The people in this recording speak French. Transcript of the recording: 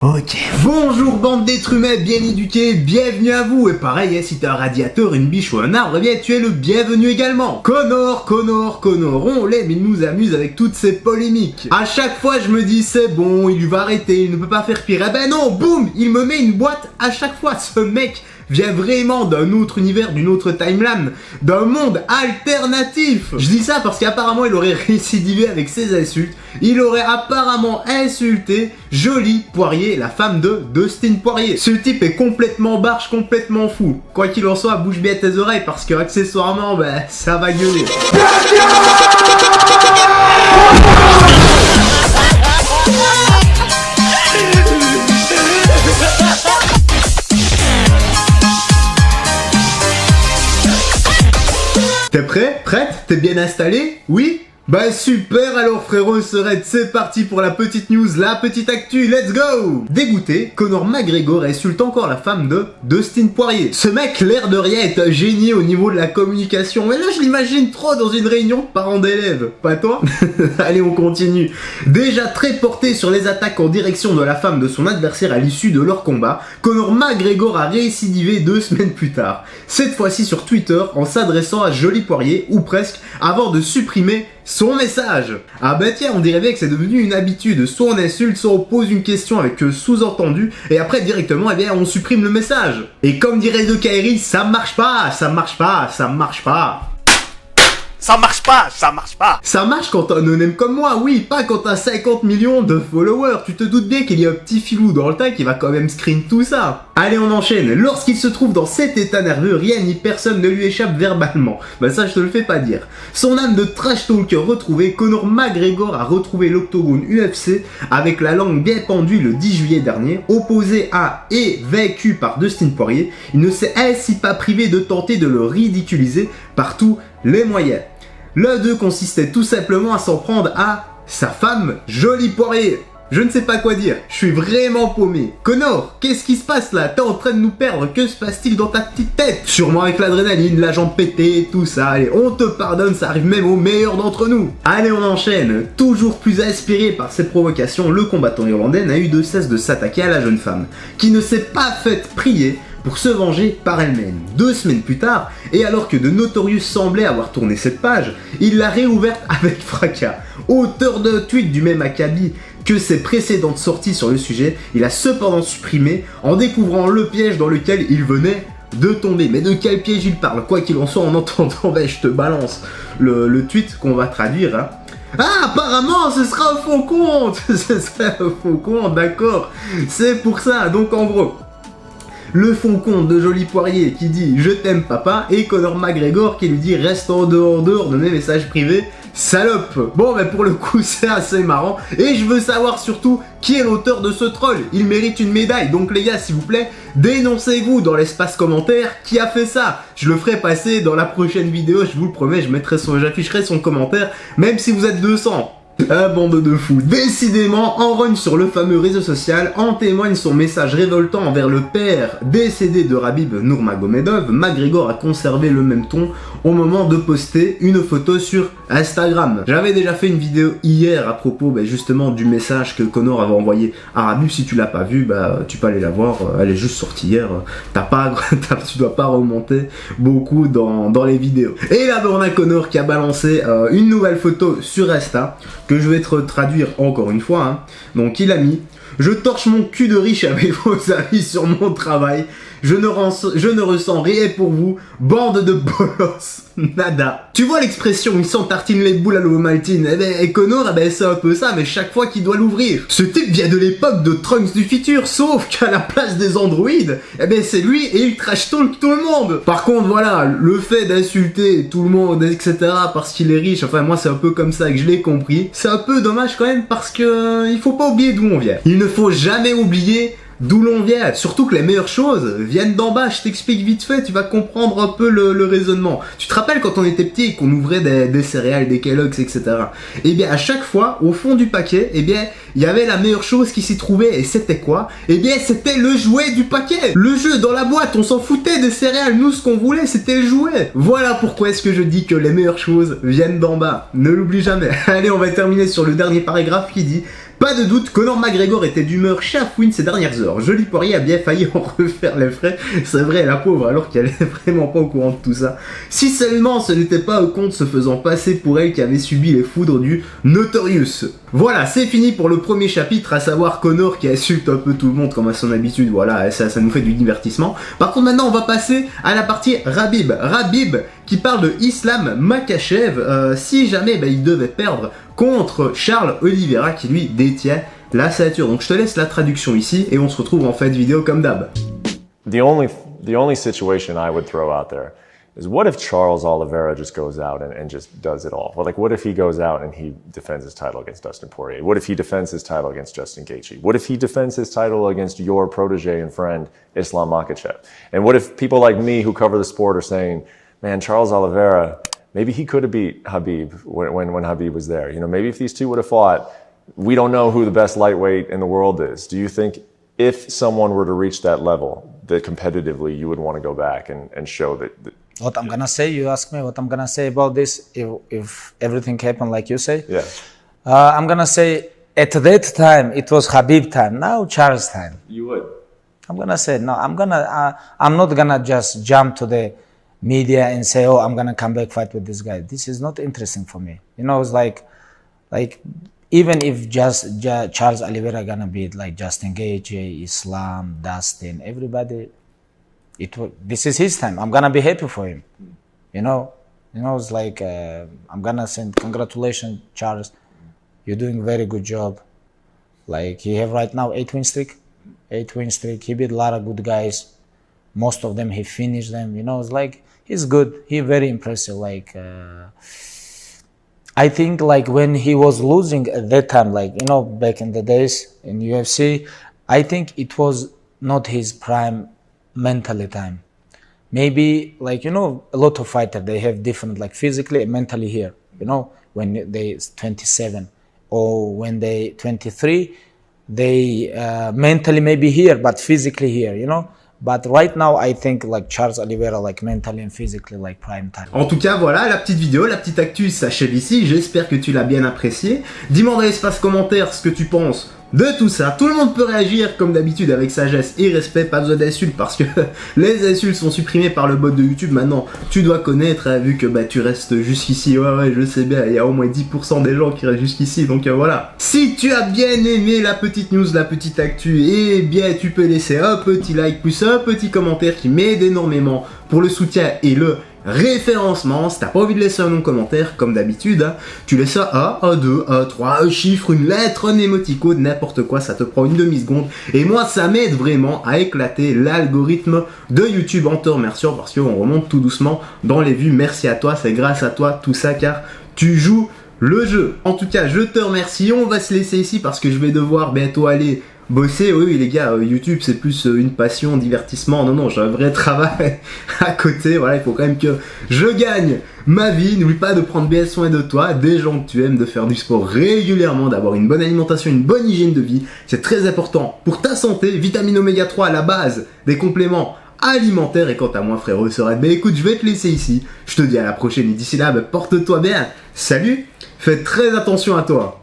Ok. Bonjour bande d'êtres humains bien éduqués, bienvenue à vous. Et pareil, si t'es un radiateur, une biche ou un arbre, eh bien tu es le bienvenu également. Connor, on l'aime, il nous amuse avec toutes ces polémiques. À chaque fois je me dis c'est bon, il va arrêter, il ne peut pas faire pire. Eh ben non, boum, il me met une boîte à chaque fois. Ce mec vient vraiment d'un autre univers, d'une autre timeline, d'un monde alternatif. Je dis ça parce qu'apparemment il aurait récidivé avec ses insultes. Il aurait apparemment insulté Jolie Poirier, la femme de Dustin Poirier. Ce type est complètement barge, complètement fou. Quoi qu'il en soit, bouge bien tes oreilles parce que accessoirement, ben, ça va gueuler. T'es prêt? Prête? T'es bien installé? Oui? Bah super, alors frérot Serette, c'est parti pour la petite news, la petite actu, let's go! Dégoûté, Conor McGregor insulte encore la femme de Dustin Poirier. Ce mec, l'air de rien, est un génie au niveau de la communication, mais là je l'imagine trop dans une réunion de parents d'élèves, pas toi? Allez, on continue. Déjà très porté sur les attaques en direction de la femme de son adversaire à l'issue de leur combat, Conor McGregor a récidivé 2 semaines plus tard. Cette fois-ci sur Twitter, en s'adressant à Jolie Poirier, ou presque, avant de supprimer son message. Ah bah tiens, on dirait bien que c'est devenu une habitude. Soit on insulte, soit on pose une question avec sous-entendu, et après directement, eh bien, on supprime le message. Et comme dirait De Kairi, ça marche pas, ça marche pas, ça marche pas. Ça marche pas, ça marche pas. Ça marche quand t'as un non-name comme moi, oui, pas quand t'as 50 millions de followers. Tu te doutes bien qu'il y a un petit filou dans le tas qui va quand même screen tout ça. Allez, on enchaîne. Lorsqu'il se trouve dans cet état nerveux, rien ni personne ne lui échappe verbalement. Bah ça, je te le fais pas dire. Son âme de trash talker retrouvée, Conor McGregor a retrouvé l'octogone UFC avec la langue bien pendue le 10 juillet dernier, opposé à et vaincu par Dustin Poirier. Il ne s'est ainsi pas privé de tenter de le ridiculiser par tous les moyens. L'un d'eux consistait tout simplement à s'en prendre à sa femme, Jolie Poirier. Je ne sais pas quoi dire, je suis vraiment paumé. Conor, qu'est-ce qui se passe là? T'es en train de nous perdre, que se passe-t-il dans ta petite tête? Sûrement avec l'adrénaline, la jambe pétée, tout ça. Allez, on te pardonne, ça arrive même aux meilleurs d'entre nous. Allez, on enchaîne. Toujours plus inspiré par ces provocations, le combattant irlandais n'a eu de cesse de s'attaquer à la jeune femme, qui ne s'est pas faite prier pour se venger par elle-même. 2 semaines plus tard, et alors que de Notorious semblait avoir tourné cette page, il l'a réouverte avec fracas. Auteur d'un tweet du même acabit que ses précédentes sorties sur le sujet, il a cependant supprimé en découvrant le piège dans lequel il venait de tomber. Mais de quel piège il parle? Quoi qu'il en soit, en entendant, ben, je te balance le tweet qu'on va traduire, hein. Ah, apparemment, ce sera un faux compte. Ce sera un faux compte, d'accord. C'est pour ça, donc en gros, le fond compte de Jolie Poirier qui dit « Je t'aime papa » et Conor McGregor qui lui dit « Reste en dehors de mes messages privés, salope ». Bon, ben pour le coup, c'est assez marrant. Et je veux savoir surtout qui est l'auteur de ce troll. Il mérite une médaille. Donc les gars, s'il vous plaît, dénoncez-vous dans l'espace commentaire qui a fait ça. Je le ferai passer dans la prochaine vidéo, je vous le promets, j'afficherai son commentaire, même si vous êtes 200. Ah, bande de fous. Décidément, en rogne sur le fameux réseau social, en témoigne son message révoltant envers le père décédé de Khabib Nurmagomedov. McGregor a conservé le même ton au moment de poster une photo sur Instagram. J'avais déjà fait une vidéo hier à propos justement du message que Conor avait envoyé à Khabib. Si tu l'as pas vu, tu peux aller la voir, elle est juste sortie hier. Tu dois pas remonter beaucoup dans les vidéos. Et là, on a Conor qui a balancé une nouvelle photo sur Insta, que je vais te traduire encore une fois, hein. Donc il a mis « Je torche mon cul de riche avec vos avis sur mon travail. Je ne ressens rien pour vous, bande de bolos. Nada. » Tu vois l'expression, il s'entartine les boules à l'Ovaltine. Et Conor, c'est un peu ça, mais chaque fois qu'il doit l'ouvrir. Ce type vient de l'époque de Trunks du futur, sauf qu'à la place des androïdes, c'est lui et il trash talk tout le monde. Par contre, voilà, le fait d'insulter tout le monde, etc., parce qu'il est riche, enfin moi c'est un peu comme ça que je l'ai compris. C'est un peu dommage quand même parce que il faut pas oublier d'où on vient. Il ne faut jamais oublier d'où l'on vient, surtout que les meilleures choses viennent d'en bas. Je t'explique vite fait, tu vas comprendre un peu le raisonnement. Tu te rappelles quand on était petit et qu'on ouvrait des céréales, des Kellogg's, etc. Et bien à chaque fois, au fond du paquet, il y avait la meilleure chose qui s'y trouvait. Et c'était quoi? C'était le jouet du paquet. Le jeu dans la boîte, on s'en foutait des céréales. Nous, ce qu'on voulait, c'était le jouet. Voilà pourquoi est-ce que je dis que les meilleures choses viennent d'en bas. Ne l'oublie jamais. Allez, on va terminer sur le dernier paragraphe qui dit: Pas de doute, Conor McGregor était d'humeur chafouine ces dernières heures. Jolie Poirier a bien failli en refaire les frais. C'est vrai, la pauvre, alors qu'elle est vraiment pas au courant de tout ça. Si seulement ce n'était pas au compte se faisant passer pour elle qui avait subi les foudres du Notorious. Voilà, c'est fini pour le premier chapitre, à savoir Conor qui insulte un peu tout le monde comme à son habitude. Voilà, ça nous fait du divertissement. Par contre, maintenant, on va passer à la partie Khabib. Khabib qui parle de Islam Makhachev si jamais il devait perdre contre Charles Oliveira qui lui détient la ceinture. Donc je te laisse la traduction ici et on se retrouve en fin de vidéo comme d'hab. The only situation I would throw out there is what if Charles Oliveira just goes out and just does it all? Well, like what if he goes out and he defends his title against Dustin Poirier? What if he defends his title against Justin Gaethje? What if he defends his title against your protege and friend Islam Makhachev? And what if people like me who cover the sport are saying, man, Charles Oliveira, maybe he could have beat Khabib when Khabib was there. You know, maybe if these two would have fought, we don't know who the best lightweight in the world is. Do you think if someone were to reach that level, that competitively you would want to go back and show that? What I'm gonna say, you ask me what I'm gonna say about this if everything happened like you say. Yeah. I'm gonna say at that time it was Khabib time. Now Charles time. You would. I'm gonna say no. I'm not gonna just jump to the media and say, oh, I'm gonna come back fight with this guy. This is not interesting for me. You know, it's like even if just Charles Oliveira gonna beat like Justin Gaethje, Islam, Dustin, everybody, this is his time. I'm gonna be happy for him. You know, it's like I'm gonna send congratulations, Charles. You're doing a very good job. Like he have right now 8 win streak. He beat a lot of good guys. Most of them he finished them. You know, it's like he's good. He very impressive. Like I think like when he was losing at that time, like you know, back in the days in UFC, I think it was not his prime mentally time. Maybe like you know, a lot of fighters they have different like physically and mentally here. You know, when they 27 or when they 23, they mentally maybe here but physically here. You know. But right now, I think like Charles Oliveira, like mentally and physically, like prime time. En tout cas, voilà, la petite vidéo, la petite actu s'achève ici. J'espère que tu l'as bien apprécié. Dis-moi dans l'espace commentaire ce que tu penses de tout ça. Tout le monde peut réagir comme d'habitude avec sagesse et respect, pas besoin d'insultes parce que les insultes sont supprimées par le bot de YouTube. Maintenant, tu dois connaître, hein, vu que tu restes jusqu'ici. Ouais, je sais bien, il y a au moins 10% des gens qui restent jusqu'ici, donc voilà. Si tu as bien aimé la petite news, la petite actu, eh bien tu peux laisser un petit like plus un petit commentaire qui m'aide énormément pour le soutien et le référencement. Si t'as pas envie de laisser un nom commentaire comme d'habitude, hein, tu laisses un 1, 2, 1, 3, un chiffre, une lettre, un émoticône, n'importe quoi, ça te prend une demi-seconde et moi ça m'aide vraiment à éclater l'algorithme de YouTube en te remerciant parce qu'on remonte tout doucement dans les vues. Merci à toi, c'est grâce à toi tout ça car tu joues le jeu. En tout cas, je te remercie. On va se laisser ici parce que je vais devoir bientôt aller bosser. Oui les gars, YouTube c'est plus une passion, divertissement. Non, j'ai un vrai travail à côté. Voilà, il faut quand même que je gagne ma vie. N'oublie pas de prendre bien soin de toi, des gens que tu aimes, de faire du sport régulièrement, d'avoir une bonne alimentation, une bonne hygiène de vie. C'est très important pour ta santé. Vitamine oméga 3 à la base des compléments alimentaires. Et quant à moi frérot, écoute, je vais te laisser ici. Je te dis à la prochaine et d'ici là, porte-toi bien. Salut, fais très attention à toi.